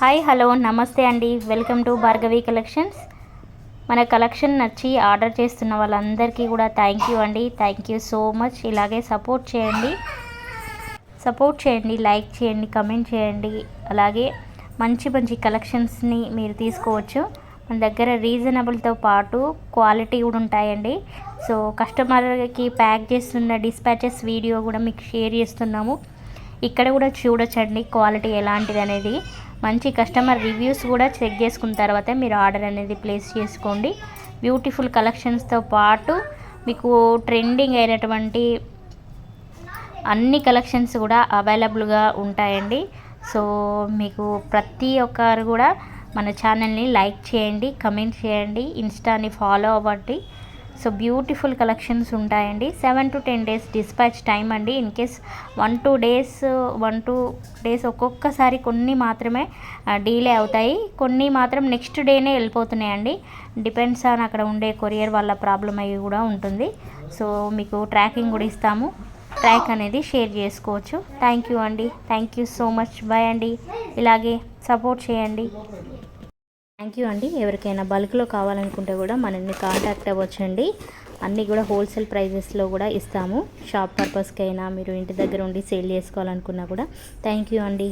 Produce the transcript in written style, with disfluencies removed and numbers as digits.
Hi hello నమస్తే అండి, welcome to Bhargavi collections. మన కలెక్షన్ నచ్చి ఆర్డర్ చేస్తున్న వాళ్ళందరికీ కూడా థ్యాంక్ యూ అండి. Thank you so much. ఇలాగే సపోర్ట్ చేయండి, లైక్ చేయండి, కమెంట్ చేయండి. అలాగే మంచి మంచి కలెక్షన్స్ని మీరు తీసుకోవచ్చు. మన దగ్గర రీజనబుల్తో పాటు క్వాలిటీ కూడా ఉంటాయండి. సో కస్టమర్కి ప్యాక్ చేస్తున్న డిస్పాచెస్ వీడియో కూడా మీకు షేర్ చేస్తున్నాము. ఇక్కడ కూడా చూడొచ్చండి క్వాలిటీ ఎలాంటిది అనేది. మంచి కస్టమర్ రివ్యూస్ కూడా చెక్ చేసుకున్న తర్వాత మీరు ఆర్డర్ అనేది ప్లేస్ చేసుకోండి. బ్యూటిఫుల్ కలెక్షన్స్తో పాటు మీకు ట్రెండింగ్ అయినటువంటి అన్ని కలెక్షన్స్ కూడా అవైలబుల్గా ఉంటాయండి. సో మీకు ప్రతి ఒక్కరు కూడా మన ఛానల్ని లైక్ చేయండి, కమెంట్ చేయండి, ఇన్స్టాని ఫాలో అవ్వండి. సో బ్యూటిఫుల్ కలెక్షన్స్ ఉంటాయండి. 7 to 10 days డిస్పాచ్ టైం అండి. ఇన్ కేస్ 1-2 days ఒక్కొక్కసారి కొన్ని మాత్రమే డీలే అవుతాయి, కొన్ని మాత్రం నెక్స్ట్ డేనే వెళ్ళిపోతున్నాయండి. డిపెండ్స్ ఆన్ అక్కడ ఉండే కొరియర్ వాళ్ళ ప్రాబ్లం అయ్యి కూడా ఉంటుంది. సో మీకు ట్రాకింగ్ కూడా ఇస్తాము, ట్రాక్ అనేది షేర్ చేసుకోవచ్చు. థ్యాంక్ యూ అండి, thank you so much. Bye అండి. ఇలాగే సపోర్ట్ చేయండి. థ్యాంక్ యూ అండి. ఎవరికైనా బల్క్లో కావాలనుకుంటే కూడా మనల్ని కాంటాక్ట్ అవ్వచ్చండి. అన్నీ కూడా హోల్సేల్ ప్రైజెస్లో కూడా ఇస్తాము. షాప్ పర్పస్కి అయినా మీరు ఇంటి దగ్గర ఉండి సేల్ చేసుకోవాలనుకున్నా కూడా. థ్యాంక్ యూ అండి.